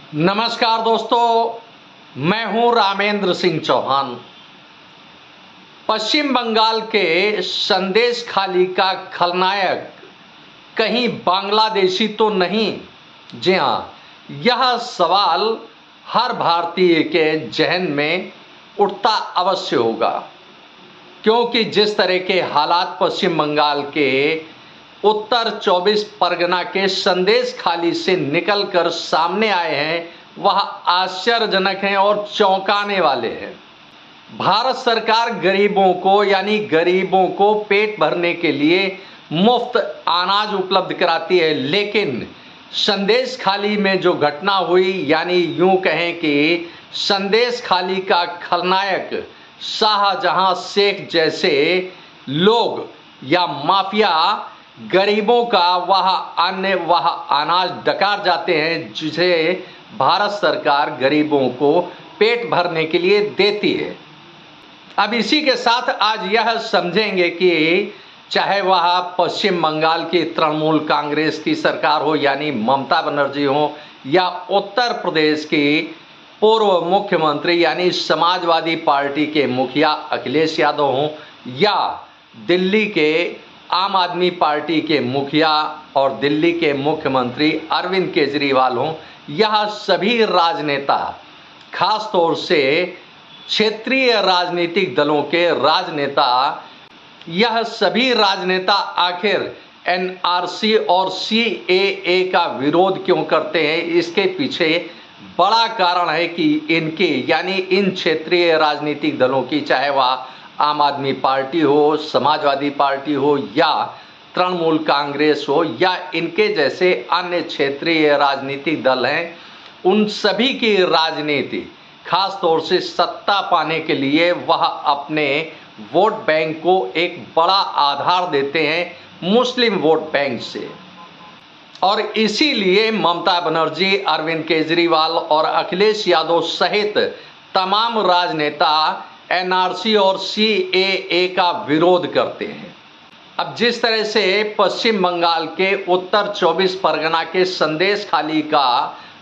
नमस्कार दोस्तों, मैं हूं रामेंद्र सिंह चौहान। पश्चिम बंगाल के संदेश खाली का खलनायक कहीं बांग्लादेशी तो नहीं? जी हां, यह सवाल हर भारतीय के जहन में उठता अवश्य होगा, क्योंकि जिस तरह के हालात पश्चिम बंगाल के उत्तर 24 परगना के संदेश खाली से निकलकर सामने आए हैं, वह आश्चर्यजनक हैं और चौंकाने वाले हैं। भारत सरकार गरीबों को पेट भरने के लिए मुफ्त अनाज उपलब्ध कराती है, लेकिन संदेश खाली में जो घटना हुई, यानी यूं कहें कि संदेश खाली का खलनायक शाहजहां शेख जैसे लोग या माफिया गरीबों का वह अनाज डकार जाते हैं जिसे भारत सरकार गरीबों को पेट भरने के लिए देती है। अब इसी के साथ आज यह समझेंगे कि चाहे वह पश्चिम बंगाल की तृणमूल कांग्रेस की सरकार हो, यानी ममता बनर्जी हो, या उत्तर प्रदेश की पूर्व मुख्यमंत्री यानी समाजवादी पार्टी के मुखिया अखिलेश यादव हों, या दिल्ली के आम आदमी पार्टी के मुखिया और दिल्ली के मुख्यमंत्री अरविंद केजरीवाल हों, यह सभी राजनेता, खास तौर से क्षेत्रीय राजनीतिक दलों के राजनेता, यह सभी राजनेता आखिर एनआरसी और सीएए का विरोध क्यों करते हैं? इसके पीछे बड़ा कारण है कि इनके यानी इन क्षेत्रीय राजनीतिक दलों की, चाहे वह आम आदमी पार्टी हो, समाजवादी पार्टी हो, या तृणमूल कांग्रेस हो, या इनके जैसे अन्य क्षेत्रीय राजनीतिक दल हैं, उन सभी की राजनीति खास तौर से सत्ता पाने के लिए वह अपने वोट बैंक को एक बड़ा आधार देते हैं मुस्लिम वोट बैंक से। और इसीलिए ममता बनर्जी, अरविंद केजरीवाल और अखिलेश यादव सहित तमाम राजनेता एनआरसी और सीएए का विरोध करते हैं। अब जिस तरह से पश्चिम बंगाल के उत्तर 24 परगना के संदेश खाली का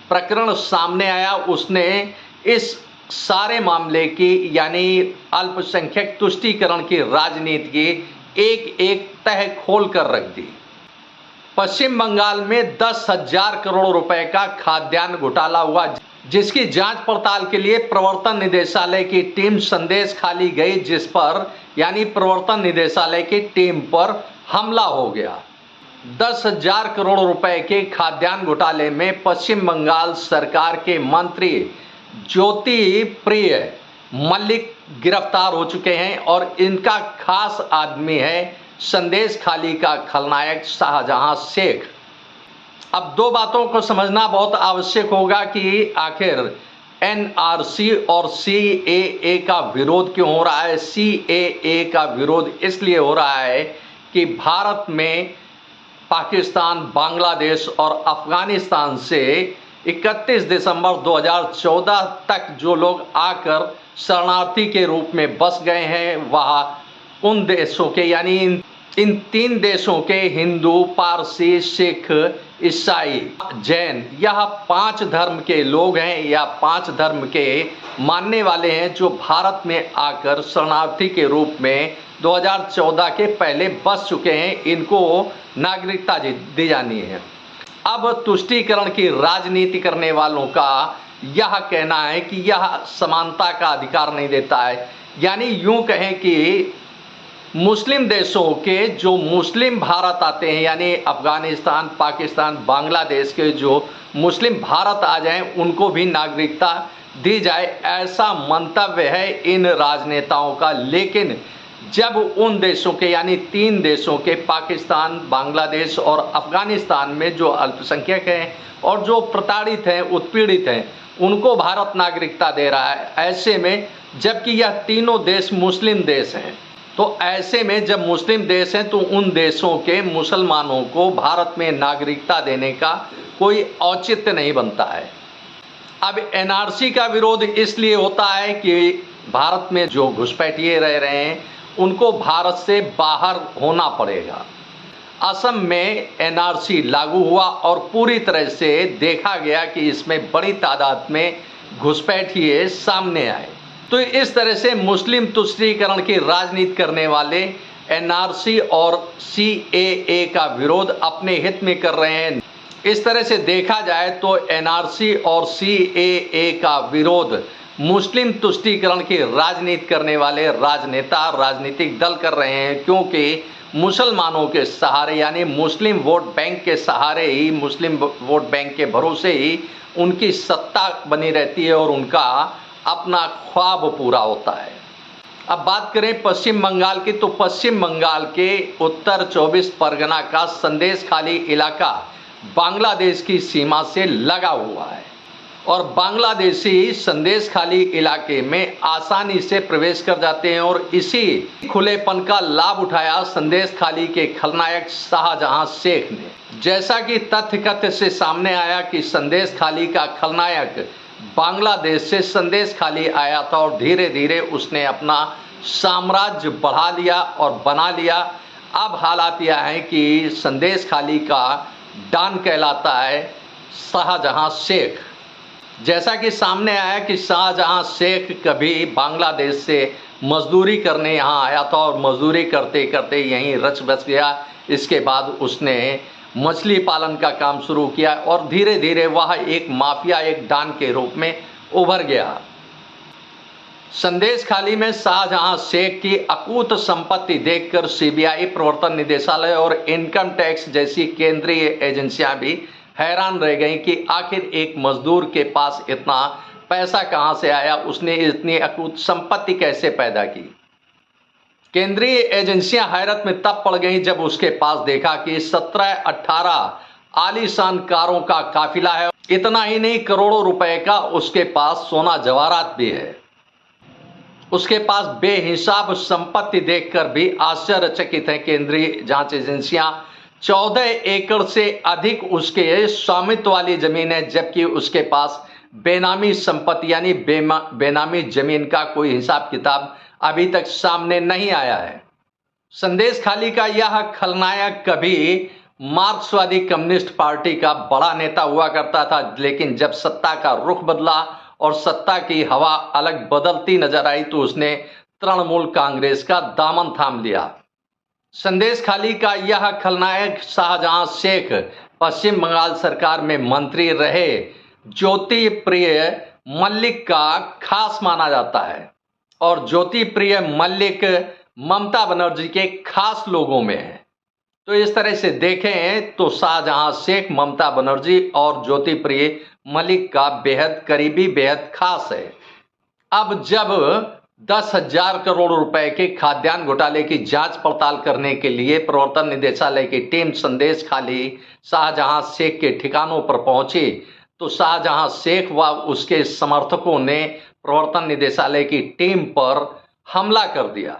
प्रकरण सामने आया, उसने इस सारे मामले की यानी अल्पसंख्यक तुष्टीकरण की राजनीति की एक एक तह खोल कर रख दी। पश्चिम बंगाल में 10,000 करोड़ रुपए का खाद्यान्न घोटाला हुआ, जिसकी जांच पड़ताल के लिए प्रवर्तन निदेशालय की टीम संदेश खाली गई, जिस पर यानी प्रवर्तन निदेशालय की टीम पर हमला हो गया। 10,000 करोड़ रुपए के खाद्यान्न घोटाले में पश्चिम बंगाल सरकार के मंत्री ज्योति प्रिय मल्लिक गिरफ्तार हो चुके हैं और इनका खास आदमी है संदेश खाली का खलनायक शाहजहां शेख। अब दो बातों को समझना बहुत आवश्यक होगा कि आखिर एनआरसी और सीएए का विरोध क्यों हो रहा है। सीएए का विरोध इसलिए हो रहा है कि भारत में पाकिस्तान, बांग्लादेश और अफगानिस्तान से 31 दिसंबर 2014 तक जो लोग आकर शरणार्थी के रूप में बस गए हैं, वह उन देशों के यानी इन तीन देशों के हिंदू, पारसी, सिख, ईसाई, जैन, यह 5 धर्म के लोग हैं या 5 धर्म के मानने वाले हैं जो भारत में आकर शरणार्थी के रूप में 2014 के पहले बस चुके हैं। इनको नागरिकता दी जानी है। अब तुष्टीकरण की राजनीति करने वालों का यह कहना है कि यह समानता का अधिकार नहीं देता है, यानी यूं कहें कि मुस्लिम देशों के जो मुस्लिम भारत आते हैं, यानी अफगानिस्तान, पाकिस्तान, बांग्लादेश के जो मुस्लिम भारत आ जाएं, उनको भी नागरिकता दी जाए, ऐसा मंतव्य है इन राजनेताओं का। लेकिन जब उन देशों के यानी 3 देशों के पाकिस्तान, बांग्लादेश और अफगानिस्तान में जो अल्पसंख्यक हैं और जो प्रताड़ित हैं, उत्पीड़ित हैं, उनको भारत नागरिकता दे रहा है, ऐसे में जबकि यह तीनों देश मुस्लिम देश हैं, तो ऐसे में जब मुस्लिम देश हैं तो उन देशों के मुसलमानों को भारत में नागरिकता देने का कोई औचित्य नहीं बनता है। अब एनआरसी का विरोध इसलिए होता है कि भारत में जो घुसपैठिए रह रहे हैं उनको भारत से बाहर होना पड़ेगा। असम में एनआरसी लागू हुआ और पूरी तरह से देखा गया कि इसमें बड़ी तादाद में घुसपैठिए सामने आए। तो इस तरह से मुस्लिम तुष्टीकरण की राजनीति करने वाले एनआरसी और सीएए का विरोध अपने हित में कर रहे हैं। इस तरह से देखा जाए तो एनआरसी और सीएए का विरोध मुस्लिम तुष्टीकरण की राजनीति करने वाले राजनेता राजनीतिक दल कर रहे हैं, क्योंकि मुसलमानों के सहारे यानी मुस्लिम वोट बैंक के सहारे ही, मुस्लिम वोट बैंक के भरोसे ही उनकी सत्ता बनी रहती है और उनका अपना ख्वाब पूरा होता है। अब बात करें पश्चिम बंगाल की, तो पश्चिम बंगाल के उत्तर 24 परगना का संदेशखाली इलाका बांग्लादेश की सीमा से लगा हुआ है और बांग्लादेशी संदेशखाली इलाके में आसानी से प्रवेश कर जाते हैं और इसी खुलेपन का लाभ उठाया संदेशखाली के खलनायक शाहजहां शेख ने। जैसा कि तथ्य कथ्य से सामने आया कि संदेशखाली का खलनायक बांग्लादेश से संदेशखाली आया था और धीरे धीरे उसने अपना साम्राज्य बढ़ा लिया और बना लिया। अब हालात यह है कि संदेशखाली का डॉन कहलाता है शाहजहां शेख। जैसा कि सामने आया कि शाहजहां शेख कभी बांग्लादेश से मजदूरी करने यहाँ आया था और मजदूरी करते करते यहीं रच बस गया। इसके बाद उसने मछली पालन का काम शुरू किया और धीरे धीरे वह एक माफिया, एक डॉन के रूप में उभर गया। संदेशखाली में शाहजहां शेख की अकूत संपत्ति देखकर सीबीआई, प्रवर्तन निदेशालय और इनकम टैक्स जैसी केंद्रीय एजेंसियां भी हैरान रह गईं कि आखिर एक मजदूर के पास इतना पैसा कहां से आया, उसने इतनी अकूत संपत्ति कैसे पैदा की। केंद्रीय एजेंसियां हैरत में तब पड़ गईं जब उसके पास देखा कि 17-18 आलीशान कारों का काफिला है। इतना ही नहीं, करोड़ों रुपए का उसके पास सोना जवाहरात भी है। उसके पास बेहिसाब संपत्ति देखकर भी आश्चर्यचकित है केंद्रीय जांच एजेंसियां। 14 एकड़ से अधिक उसके स्वामित्व वाली जमीन है, जबकि उसके पास बेनामी संपत्ति यानी बेनामी जमीन का कोई हिसाब किताब अभी तक सामने नहीं आया है। संदेशखाली का यह खलनायक कभी मार्क्सवादी कम्युनिस्ट पार्टी का बड़ा नेता हुआ करता था, लेकिन जब सत्ता का रुख बदला और सत्ता की हवा अलग बदलती नजर आई तो उसने तृणमूल कांग्रेस का दामन थाम लिया। संदेशखाली का यह खलनायक शाहजहां शेख पश्चिम बंगाल सरकार में मंत्री रहे ज्योति प्रिय मल्लिक का खास माना जाता है और ज्योति प्रिय मल्लिक ममता बनर्जी के खास लोगों में है। तो इस तरह से देखें तो शाहजहां शेख ममता बनर्जी और ज्योति प्रिय मल्लिक का बेहद करीबी, बेहद खास है। अब जब 10,000 करोड़ रुपए के खाद्यान्न घोटाले की जांच पड़ताल करने के लिए प्रवर्तन निदेशालय की टीम संदेशखाली शाहजहां शेख के ठिकानों पर पहुंची तो शाहजहां शेख व उसके समर्थकों ने प्रवर्तन निदेशालय की टीम पर हमला कर दिया।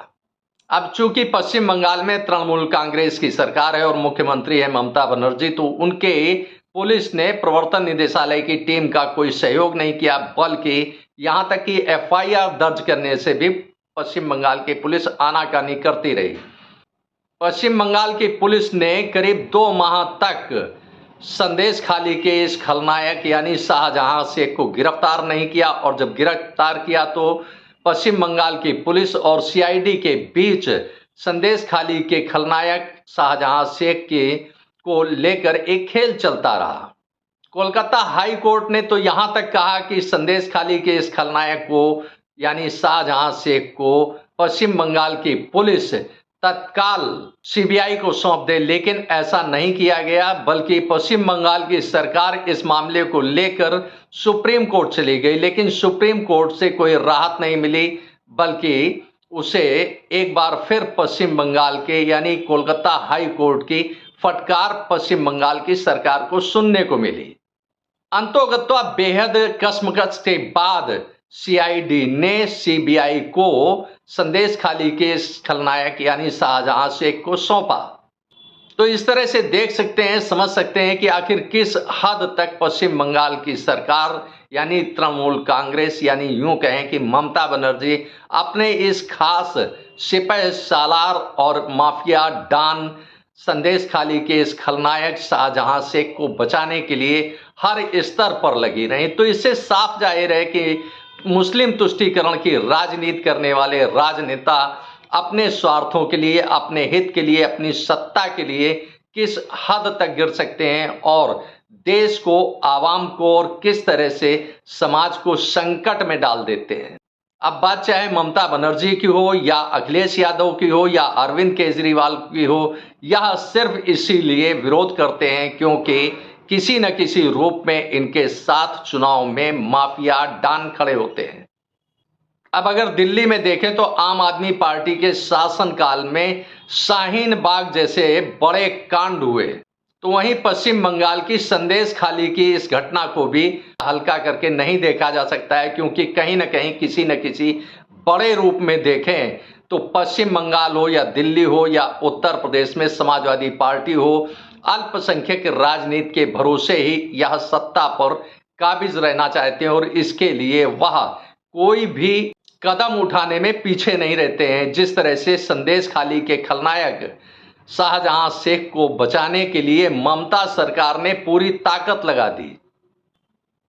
अब चूंकि पश्चिम बंगाल में तृणमूल कांग्रेस की सरकार है और मुख्यमंत्री है ममता बनर्जी, तो उनके पुलिस ने प्रवर्तन निदेशालय की टीम का कोई सहयोग नहीं किया, बल्कि यहां तक कि एफआईआर दर्ज करने से भी पश्चिम बंगाल की पुलिस आनाकानी करती रही। पश्चिम बंगाल की पुलिस ने करीब 2 माह तक संदेशखाली के इस खलनायक यानी शाहजहां शेख को गिरफ्तार नहीं किया और जब गिरफ्तार किया तो पश्चिम बंगाल की पुलिस और सीआईडी के बीच संदेशखाली के खलनायक शाहजहां शेख को लेकर एक खेल चलता रहा। कोलकाता हाई कोर्ट ने तो यहां तक कहा कि संदेशखाली के इस खलनायक को यानी शाहजहां शेख को पश्चिम बंगाल की पुलिस तत्काल सीबीआई को सौंप दे, लेकिन ऐसा नहीं किया गया, बल्कि पश्चिम बंगाल की सरकार इस मामले को लेकर सुप्रीम कोर्ट चली गई। लेकिन सुप्रीम कोर्ट से कोई राहत नहीं मिली, बल्कि उसे एक बार फिर पश्चिम बंगाल के यानी कोलकाता हाई कोर्ट की फटकार पश्चिम बंगाल की सरकार को सुनने को मिली। अंतोगत्वा बेहद कश्मकश के बाद सीआईडी ने सीबीआई को संदेशखाली के खलनायक यानी शाहजहां शेख को सौंपा। तो इस तरह से देख सकते हैं, समझ सकते हैं कि आखिर किस हद तक पश्चिम बंगाल की सरकार यानी तृणमूल कांग्रेस यानी यूं कहें कि ममता बनर्जी अपने इस खास सिपह सालार और माफिया डॉन संदेश खाली के इस खलनायक शाहजहां शेख को बचाने के लिए हर स्तर पर लगी रही। तो इससे साफ जाहिर है कि मुस्लिम तुष्टीकरण की राजनीति करने वाले राजनेता अपने स्वार्थों के लिए, अपने हित के लिए, अपनी सत्ता के लिए किस हद तक गिर सकते हैं और देश को, आवाम को और किस तरह से समाज को संकट में डाल देते हैं। अब बात चाहे ममता बनर्जी की हो या अखिलेश यादव की हो या अरविंद केजरीवाल की हो, यह सिर्फ इसीलिए विरोध करते हैं क्योंकि किसी न किसी रूप में इनके साथ चुनाव में माफिया डॉन खड़े होते हैं। अब अगर दिल्ली में देखें तो आम आदमी पार्टी के शासनकाल में शाहीन बाग जैसे बड़े कांड हुए, तो वहीं पश्चिम बंगाल की संदेश खाली की इस घटना को भी हल्का करके नहीं देखा जा सकता है, क्योंकि कहीं ना कहीं किसी न किसी बड़े रूप में देखें तो पश्चिम बंगाल हो या दिल्ली हो या उत्तर प्रदेश में समाजवादी पार्टी हो, अल्पसंख्यक राजनीति के भरोसे ही यह सत्ता पर काबिज रहना चाहते हैं और इसके लिए वह कोई भी कदम उठाने में पीछे नहीं रहते हैं। जिस तरह से संदेश खाली के खलनायक शाहजहां शेख को बचाने के लिए ममता सरकार ने पूरी ताकत लगा दी,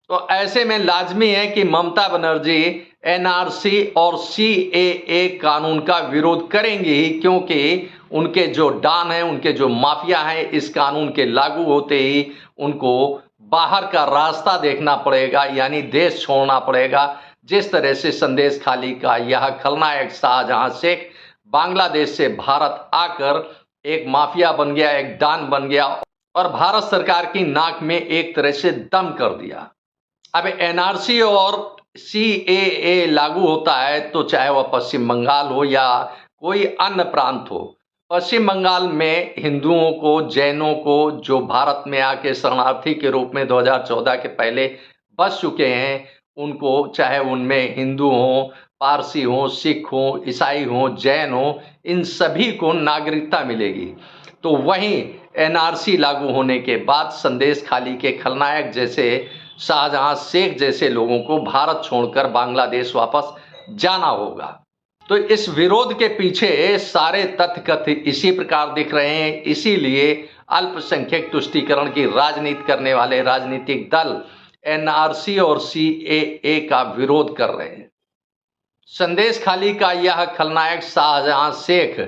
तो ऐसे में लाजमी है कि ममता बनर्जी एनआरसी और सीएए कानून का विरोध करेंगी ही, क्योंकि उनके जो डॉन हैं, उनके जो माफिया हैं, इस कानून के लागू होते ही उनको बाहर का रास्ता देखना पड़ेगा, यानी देश छोड़ना पड़ेगा। जिस तरह से संदेश खाली का यह खलनायक शाहजहां शेख बांग्लादेश से भारत आकर एक माफिया बन गया, एक डॉन बन गया और भारत सरकार की नाक में एक तरह से दम कर दिया। अब एनआरसी और सीएए लागू होता है तो चाहे वह पश्चिम बंगाल हो या कोई अन्य प्रांत हो, पश्चिम बंगाल में हिंदुओं को, जैनों को जो भारत में आके शरणार्थी के रूप में 2014 के पहले बस चुके हैं, उनको, चाहे उनमें हिंदू हों, पारसी हों, सिख हों, ईसाई हों, जैन हों, इन सभी को नागरिकता मिलेगी। तो वहीं एनआरसी लागू होने के बाद संदेश खाली के खलनायक जैसे शाहजहां शेख जैसे लोगों को भारत छोड़कर बांग्लादेश वापस जाना होगा। तो इस विरोध के पीछे सारे तथ्य कथ्य इसी प्रकार दिख रहे हैं। इसीलिए अल्पसंख्यक तुष्टीकरण की राजनीति करने वाले राजनीतिक दल एनआरसी और सीएए का विरोध कर रहे हैं। संदेश खाली का यह खलनायक शाहजहां शेख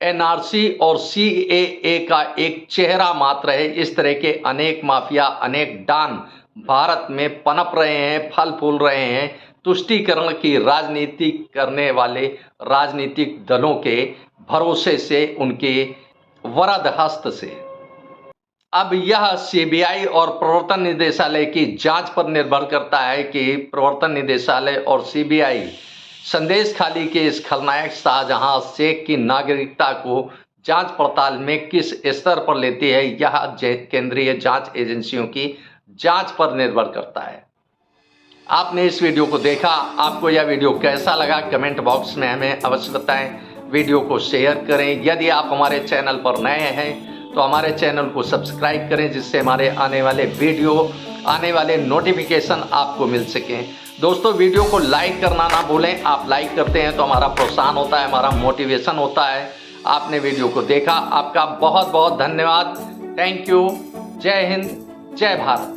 एनआरसी और सीएए का एक चेहरा मात्र है। इस तरह के अनेक माफिया, अनेक डॉन भारत में पनप रहे हैं, फल फूल रहे हैं, तुष्टीकरण की राजनीति करने वाले राजनीतिक दलों के भरोसे से, उनके वरद हस्त से। अब यह सीबीआई और प्रवर्तन निदेशालय की जांच पर निर्भर करता है कि प्रवर्तन निदेशालय और सीबीआई संदेश खाली के इस खलनायक शाहजहां शेख की नागरिकता को जांच पड़ताल में किस स्तर पर लेती है, यह केंद्रीय जांच एजेंसियों की जांच पर निर्भर करता है। आपने इस वीडियो को देखा, आपको यह वीडियो कैसा लगा कमेंट बॉक्स में हमें अवश्य बताएं। वीडियो को शेयर करें। यदि आप हमारे चैनल पर नए हैं तो हमारे चैनल को सब्सक्राइब करें, जिससे हमारे आने वाले वीडियो, आने वाले नोटिफिकेशन आपको मिल सकें। दोस्तों, वीडियो को लाइक करना ना भूलें। आप लाइक करते हैं तो हमारा प्रोत्साहन होता है, हमारा मोटिवेशन होता है। आपने वीडियो को देखा, आपका बहुत बहुत धन्यवाद। Thank you. जय हिंद, जय भारत।